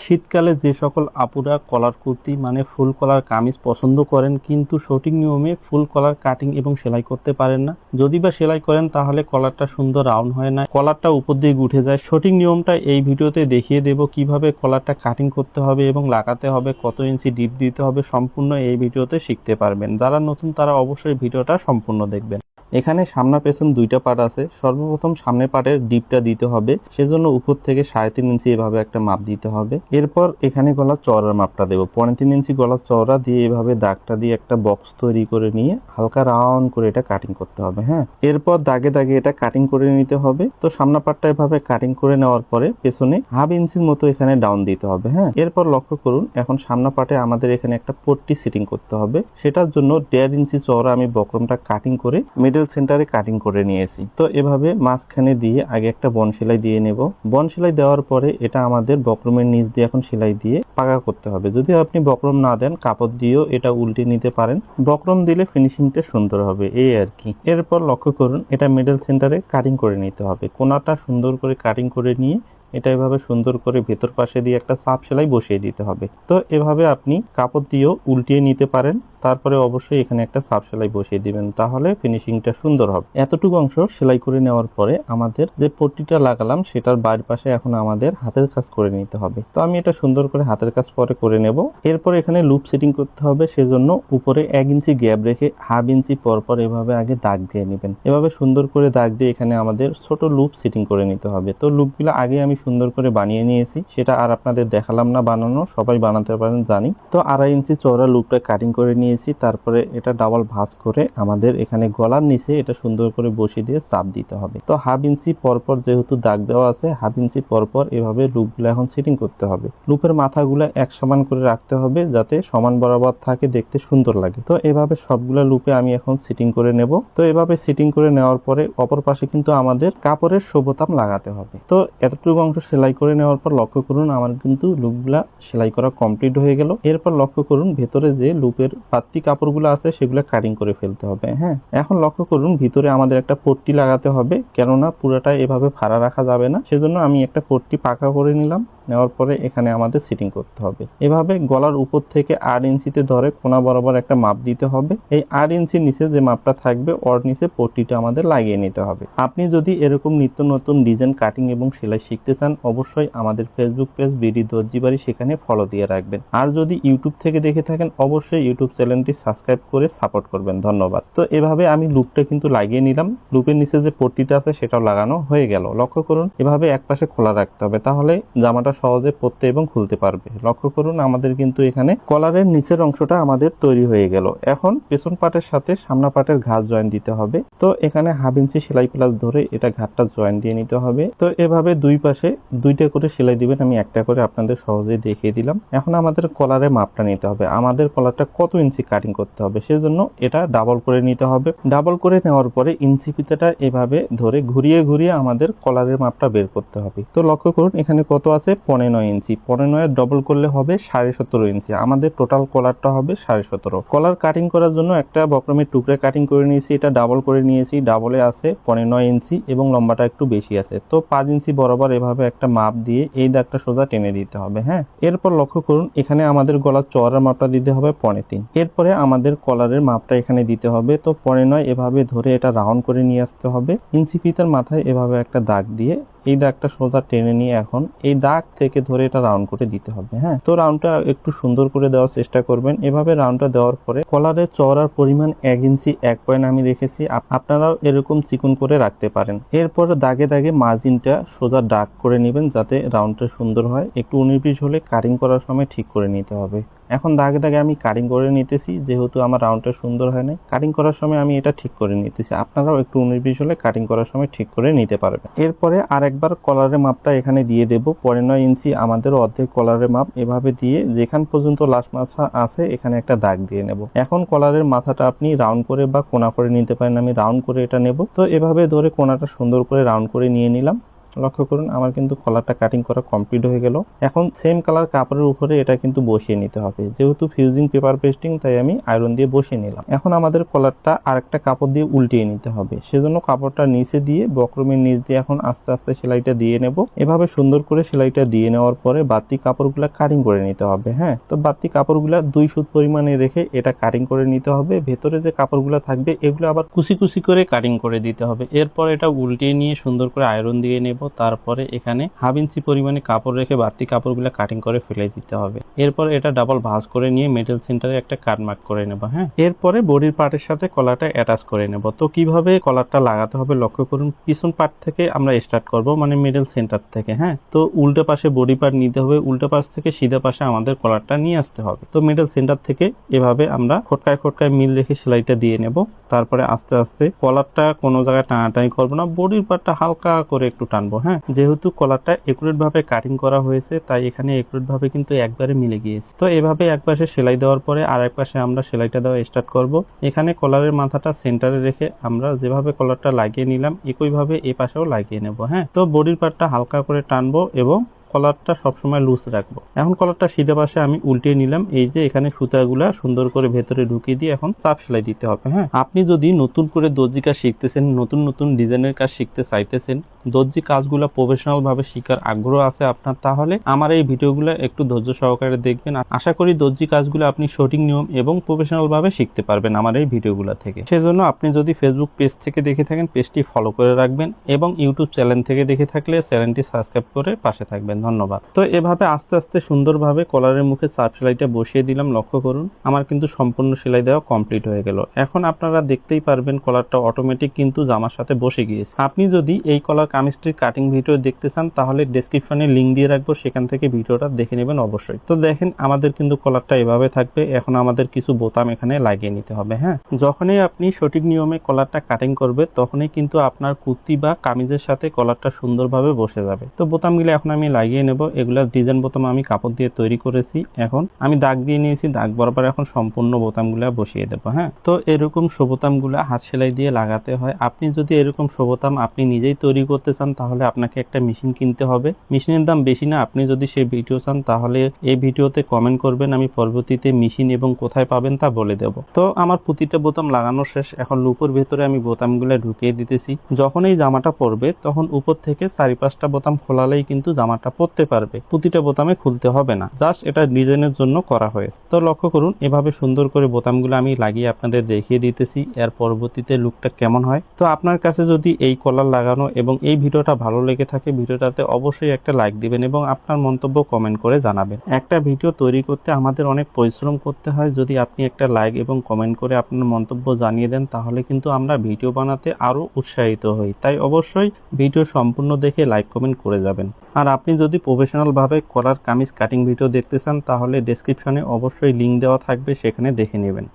শীতকালে যে সকল আপুরা কলার কুর্তি মানে ফুল কলার কামিজ পছন্দ করেন কিন্তু সঠিক নিয়মে ফুল কলার কাটিং এবং সেলাই করতে পারেন না, যদি বা সেলাই করেন তাহলে কলারটা সুন্দর রাউন্ড হয় না, কলারটা উপর দিয়ে উঠে যায়। সঠিক নিয়মটা এই ভিডিওতে দেখিয়ে দেব, কিভাবে কলারটা কাটিং করতে হবে এবং লাগাতে হবে, কত ইঞ্চি ডিপ দিতে হবে, সম্পূর্ণ এই ভিডিওতে শিখতে পারবেন। যারা নতুন তারা অবশ্যই ভিডিওটা সম্পূর্ণ দেখবেন। এখানে সামনা পেছন দুইটা পার্ট আছে। সর্বপ্রথম সামনের পার্টের ডিপটা দিতে হবে, সেজন্য উপর থেকে 3.5 ইঞ্চি এভাবে একটা মাপ দিতে হবে। এরপর এখানে গলার চওড়ার মাপটা দেবো, 3.5 ইঞ্চি গলার চওড়া দিয়ে এভাবে দাগটা দিয়ে একটা বক্স তৈরি করে নিয়ে হালকা রাউন্ড করে এটা কাটিং করতে হবে। হ্যাঁ, এরপর দাগে দাগে এটা কাটিং করে নিতে হবে। তো সামনা পার্টটা এভাবে কাটিং করে নেওয়ার পরে পেছনে 1/2 ইঞ্চির মতো এখানে ডাউন দিতে হবে। হ্যাঁ, এরপর লক্ষ্য করুন, এখন সামনা পার্টে আমাদের এখানে একটা পট্টি সেটিং করতে হবে। সেটার জন্য 1.5 ইঞ্চি চওড়া আমি বক্রমটা কাটিং করে মিডল সেন্টারে কাটিং করে নিয়েছি। তো এভাবে মাঝখানে দিয়ে আগে একটা বন সেলাই দিয়ে নেব। বন সেলাই দেওয়ার পরে এটা আমাদের বক্রমের নিচ দিয়ে এখন সেলাই দিয়ে পাকা করতে হবে। যদি আপনি বক্রম না দেন, কাপড় দিয়েও এটা উল্টে নিতে পারেন, বক্রম দিলে ফিনিশিংটা সুন্দর হবে, এই আর কি। এরপর লক্ষ্য করুন, এটা মিডল সেন্টারে কাটিং করে নিতে হবে। কোনাটা সুন্দর করে কাটিং করে নিয়ে এটা এভাবে সুন্দর করে ভেতর পাশে দিয়ে একটা চাপ সেলাই বসিয়ে দিতে হবে। তো এভাবে আপনি কাপড় দিয়েও উল্টিয়ে নিতে পারেন, তারপরে অবশ্যই এখানে একটা চাপ সেলাই বসিয়ে দিবেন, তাহলে ফিনিশিংটা সুন্দর হবে। এতটুকু অংশ সেলাই করে নেওয়ার পরে আমাদের যে পট্টিটা লাগালাম সেটার বাইরের পাশে এখন আমাদের হাতের কাজ করে নিতে হবে। তো আমি এটা সুন্দর করে হাতের কাজ পরে করে নেব। এরপর এখানে লুপ সেটিং করতে হবে, সেজন্য উপরে 1 ইঞ্চি গ্যাপ রেখে 1/2 ইঞ্চি পরপর এভাবে আগে দাগ দিয়ে নেবেন। এভাবে সুন্দর করে দাগ দিয়ে এখানে আমাদের ছোট লুপ সেটিং করে নিতে হবে। তো লুপগুলো আগে আমি সুন্দর করে বানিয়ে নিয়েছি, সেটা আর আপনাদের দেখালাম না বানানো, সবাই বানাতে পারেন জানি। তো 2.5 ইঞ্চি চওড়া লুপটা কাটিং করে নিয়েছি। তারপরে এটা ডাবল ভাঁজ করে আমাদের এখানে গলার নিচে এটা সুন্দর করে বসিয়ে দিয়ে চাপ দিতে হবে। তো 1/2 ইঞ্চি পরপর যেহেতু দাগ দেওয়া আছে, 1/2 ইঞ্চি পরপর এভাবে লুপগুলো এখন সেটিং করতে হবে। লুপের মাথাগুলো এক সমান করে রাখতে হবে যাতে সমান বরাবর থাকে, দেখতে সুন্দর লাগে। তো এভাবে সবগুলা লুপে আমি এখন সেটিং করে নেব। তো এভাবে সেটিং করে নেওয়ার পরে অপর পাশে কিন্তু আমাদের কাপড়ের বোতাম লাগাতে হবে। তো এতটুকু অংশ সেলাই করে নেওয়ার পর লক্ষ্য করুন, আমার কিন্তু লুপগুলা সেলাই করা কমপ্লিট হয়ে গেল। এরপর লক্ষ্য করুন, ভেতরে যে লুপের বাড়তি কাপড়গুলো আছে সেগুলো কাটিং করে ফেলতে হবে। হ্যাঁ, এখন লক্ষ্য করুন, ভিতরে আমাদের একটা পট্টি লাগাতে হবে, কেননা পুরোটা এভাবে ফাড়া রাখা যাবে না, সেজন্য আমি একটা পট্টি পাকা করে নিলাম। নেওয়ার পরে এখানে আমাদের সেটিং করতে হবে। এভাবে গলার উপর থেকে 8 ইঞ্চিতে ধরে কোনা বরাবর একটা মাপ দিতে হবে। এই 8 ইঞ্চির নিচে যে মাপটা থাকবে ওর নিচে পট্টিটা আমাদের লাগিয়ে নিতে হবে। আপনি যদি এরকম নিত্য নতুন ডিজাইন কাটিং এবং সেলাই শিখতে চান, অবশ্যই আমাদের ফেসবুক পেজ বিডি দর্জি বাড়ি, সেখানে ফলো দিয়ে রাখবেন। আর যদি ইউটিউব থেকে দেখে থাকেন, অবশ্যই ইউটিউব চ্যানেলটি সাবস্ক্রাইব করে সাপোর্ট করবেন। ধন্যবাদ। তো এভাবে আমি লুপটা কিন্তু লাগিয়ে নিলাম। লুপের নিচে যে পট্টিটা আছে সেটাও লাগানো হয়ে গেল। লক্ষ্য করুন, এভাবে এক পাশে খোলা রাখতে হবে, তাহলে জামাটা সহজে পরতে এবং খুলতে পারবে। লক্ষ্য করুন, আমাদের কিন্তু এখানে কলারের নিচের অংশটা আমাদের তৈরি হয়ে গেল। এখন পেছন পাটের সাথে সামনা পাটের ঘাস জয়েন দিতে হবে। তো এখানে 1/2 ইঞ্চি সেলাই প্লাস ধরে এটা ঘাটটা জয়েন দিয়ে নিতে হবে। তো এভাবে দুই পাশে দুইটা করে সেলাই দিবেন, আমি একটা করে আপনাদের সহজে দেখিয়ে দিলাম। এখন আমাদের কলারের মাপটা নিতে হবে, আমাদের কলারটা কত ইঞ্চি কাটিং করতে হবে, সেজন্য এটা ডাবল করে নিতে হবে। ডাবল করে নেওয়ার পরে ইঞ্চি ফিতাটা এভাবে ধরে ঘুরিয়ে ঘুরিয়ে আমাদের কলারের মাপটা বের করতে হবে। তো লক্ষ্য করুন, এখানে কত আছে, 15 ইঞ্চি। 15 ডবল করলে হবে 17.5 ইঞ্চি। আমাদের টোটাল কলারটা হবে 17.5। কলার কাটিং করার জন্য একটা বক্রমের টুকরা কাটিং করে নিয়েছি, এটা ডাবল করে নিয়েছি। ডাবলে আছে 15 ইঞ্চি এবং লম্বাটা একটু বেশি আছে। তো 5 ইঞ্চি বরাবর এভাবে একটা মাপ দিয়ে এই দাগটা সোজা টেনে দিতে হবে। হ্যাঁ, এরপর লক্ষ্য করুন, এখানে আমাদের গলার চওড়ার মাপটা দিতে হবে 3.5। এরপরে আমাদের কলারের মাপটা এখানে দিতে হবে। তো 9.5 এভাবে ধরে এটা রাউন্ড করে নিয়ে আসতে হবে। ইঞ্চি ফিতার মাথায় এভাবে একটা দাগ দিয়ে এই দাগটা সোজা টেনে নিয়ে এখন এই দাগ থেকে ধরে এটা রাউন্ড করে দিতে হবে। হ্যাঁ, তো রাউন্ডটা একটু সুন্দর করে দেওয়ার চেষ্টা করবেন। এভাবে রাউন্ডটা দেওয়ার পরে কলারের চওড়ার পরিমাণ 1 ইঞ্চি 1 পয়েন্ট আমি রেখেছি, আপনারাও এরকম চিকন করে রাখতে পারেন। এরপর দাগে দাগে মার্জিনটা সোজা দাগ করে নেবেন যাতে রাউন্ডটা সুন্দর হয়। একটু 19-20 হলে কাটিং করার সময় ঠিক করে নিতে হবে। এখন দাগে দাগে আমি কাটিং করে নিতেছি, যেহেতু আমার রাউন্ডটা সুন্দর হয় নাই, কাটিং করার সময় আমি এটা ঠিক করে নিতেছি। আপনারাও একটু 19-20 হলে কাটিং করার সময় ঠিক করে নিতে পারবেন। এরপরে আরেকবার কলারের মাপটা এখানে দিয়ে দেব। 15 ইঞ্চি আমাদের অর্ধেক কলারের মাপ, এভাবে দিয়ে যেখান পর্যন্ত লাস্ট মাথা আছে এখানে একটা দাগ দিয়ে নেব। এখন কলারের মাথাটা আপনি রাউন্ড করে বা কোনা করে নিতে পারেন, আমি রাউন্ড করে এটা নেব। তো এভাবে ধরে কোনাটা সুন্দর করে রাউন্ড করে নিয়ে নিলাম। লক্ষ্য করুন আমার কিন্তু কলারটা কাটিং করা কমপ্লিট হয়ে গেল। এখন সেম কালার কাপড়ের উপরে এটা কিন্তু বসিয়ে নিতে হবে। যেহেতু ফিউজিং পেপার পেস্টিং তাই আমি আয়রন দিয়ে বসিয়ে নিলাম। এখন আমাদের কলারটা আরেকটা কাপড় দিয়ে উল্টিয়ে নিতে হবে, সেজন্য কাপড়টা নিচে দিয়ে বক্রমের নিচ দিয়ে এখন আস্তে আস্তে সেলাইটা দিয়ে নেব। এভাবে সুন্দর করে সেলাইটা দিয়ে নেওয়ার পরে বাড়তি কাপড়গুলো কাটিং করে নিতে হবে। হ্যাঁ, তো বাড়তি কাপড়গুলো 2 সুত পরিমাণে রেখে এটা কাটিং করে নিতে হবে। ভেতরে যে কাপড়গুলো থাকবে এগুলো আবার কুচি কুচি করে কাটিং করে দিতে হবে। এরপর এটা উল্টিয়ে নিয়ে সুন্দর করে আয়রন দিয়ে নেব। তারপরে এখানে 1/2 ইঞ্চি পরিমাণে কাপড় রেখে বাড়তি কাপড়গুলো কাটিং করে ফেলে দিতে হবে। এরপর এটা ডাবল ভাঁজ করে নিয়ে মিডল সেন্টারে একটা কাট মার্ক করে নেব। হ্যাঁ, এরপরে বডির পার্টের সাথে কলারটা অ্যাটাচ করে নেব। তো কিভাবে কলারটা লাগাতে হবে লক্ষ্য করুন। পিছন পার্ট থেকে আমরা স্টার্ট করব, মানে মিডল সেন্টার থেকে। হ্যাঁ, তো উল্টো পাশে বডি পার্ট নিতে হবে, উল্টো পাশ থেকে সিধা পাশে আমাদের কলারটা নিয়ে আসতে হবে। তো মিডল সেন্টার থেকে এভাবে আমরা খটকায় খটকায় মিল রেখে সেলাইটা দিয়ে নেব। তারপরে আস্তে আস্তে কলারটা কোনো জায়গায় টানাটানি করবো না, বডির পার্টটা হালকা করে একটু টানবো। হ্যাঁ, যেহেতু কলারটা একুরেট ভাবে কাটিং করা হয়েছে তাই এখানে একুরেট ভাবে কিন্তু একবারে মিলে গিয়েছে। তো এভাবে এক পাশে সেলাই দেওয়ার পরে আর এক পাশে আমরা সেলাইটা দেওয়া স্টার্ট করব। এখানে কলারের মাথাটা সেন্টারে রেখে আমরা যেভাবে কলারটা লাগিয়ে নিলাম একইভাবে এই পাশেও লাগিয়ে নেব। হ্যাঁ, তো বডির পার্টটা হালকা করে টানবো এবং কলারটা সবসময় লুজ রাখবো। এখন কলারটা সিধে পাশে আমি উল্টিয়ে নিলাম। এই যে এখানে সুতাগুলা সুন্দর করে ভেতরে ঢুকিয়ে দিয়ে এখন চাপ সেলাই দিতে হবে। হ্যাঁ, আপনি যদি নতুন করে দর্জি কাজ শিখতেছেন, নতুন নতুন ডিজাইনের কাজ শিখতে চাইতেছেন, দর্জি কাজগুলো প্রফেশনাল ভাবে শিখার আগ্রহ আছে আপনার, তাহলে আমার এই ভিডিওগুলো একটু ধৈর্য সহকারে দেখবেন। আশা করি দর্জি কাজগুলো আপনি সঠিক নিয়ম এবং প্রফেশনাল ভাবে শিখতে পারবেন আমার এই ভিডিওগুলো থেকে। সেজন্য আপনি যদি ফেসবুক পেজ থেকে দেখে থাকেন পেজটি ফলো করে রাখবেন এবং ইউটিউব চ্যানেল থেকে দেখে থাকলে চ্যানেলটি সাবস্ক্রাইব করে পাশে থাকবেন। ধন্যবাদ। তো এভাবে আস্তে আস্তে সুন্দরভাবে কলারের মুখে চাপ সেলাইটা বসিয়ে দিলাম। লক্ষ্য করুন আমার কিন্তু সম্পূর্ণ সেলাই দেওয়া কমপ্লিট হয়ে গেল। এখন আপনারা দেখতেই পারবেন কলারটা অটোমেটিক কিন্তু জামার সাথে বসে গিয়েছে। আপনি যদি এই কলার কামিজটির কাটিং ভিডিও দেখতে চান তাহলে ডেসক্রিপশনে লিংক দিয়ে রাখবো, সেখান থেকে ভিডিওটা দেখে নেবেন অবশ্যই। তো দেখেন আমাদের কিন্তু কলারটা এভাবে থাকবে। এখন আমাদের কিছু বোতাম এখানে লাগিয়ে নিতে হবে। হ্যাঁ, যখনই আপনি সঠিক নিয়মে কলারটা কাটিং করবে তখনই কিন্তু আপনার কুর্তি বা কামিজের সাথে কলারটা সুন্দরভাবে বসে যাবে। তো বোতামগুলো এখন আমি লাগিয়ে নেব। এগুলা ডিজাইন বোতাম আমি কাপড় দিয়ে তৈরি করেছি। এখন আমি দাগ দিয়ে নিয়েছি, দাগ বরাবর এখন সম্পূর্ণ বোতামগুলা বসিয়ে দেবো। হ্যাঁ, তো এরকম শোবোতামগুলা হাত সেলাই দিয়ে লাগাতে হয়। আপনি যদি এরকম শোবোতাম আপনি নিজেই তৈরি করতে চান তাহলে আপনাকে একটা মেশিন কিনতে হবে। মেশিনের দাম বেশি না। আপনি যদি সেই ভিডিও চান তাহলে এই ভিডিওতে কমেন্ট করবেন, আমি পরবর্তীতে মেশিন এবং কোথায় পাবেন তা বলে দেব। তো আমার প্রতিটা বোতাম লাগানো শেষ। এখন লুপের ভেতরে আমি বোতামগুলা ঢুকিয়ে দিতেছি। যখন এই জামাটা পরবে তখন উপর থেকে 4-5টা বোতাম খোলালেই কিন্তু জামাটা পরতে পারবে। প্রতিটা বোতামে খুলতে হবে না, জাস্ট এটা ডিজাইনের জন্য করা হয়েছে। তো লক্ষ্য করুন এভাবে সুন্দর করে বোতামগুলো আমি লাগিয়ে আপনাদের দেখিয়ে দিতেছি এর পরবর্তীতে লুকটা কেমন হয়। তো আপনার কাছে যদি এই কলার লাগানো এবং এই ভিডিওটা ভালো লেগে থাকে ভিডিওটাতে অবশ্যই একটা লাইক দিবেন এবং আপনার মন্তব্য কমেন্ট করে জানাবেন। একটা ভিডিও তৈরি করতে আমাদের অনেক পরিশ্রম করতে হয়। যদি আপনি একটা লাইক এবং কমেন্ট করে আপনার মন্তব্য জানিয়ে দেন তাহলে কিন্তু আমরা ভিডিও বানাতে আরো উৎসাহিত হই। তাই অবশ্যই ভিডিও সম্পূর্ণ দেখে লাইক কমেন্ট করে যাবেন। আর আপনি যদি প্রফেশনাল ভাবে কলার কামিজ কাটিং ভিডিও দেখতে চান তাহলে ডেসক্রিপশনে অবশ্যই লিংক দেওয়া থাকবে, সেখানে দেখে নেবেন।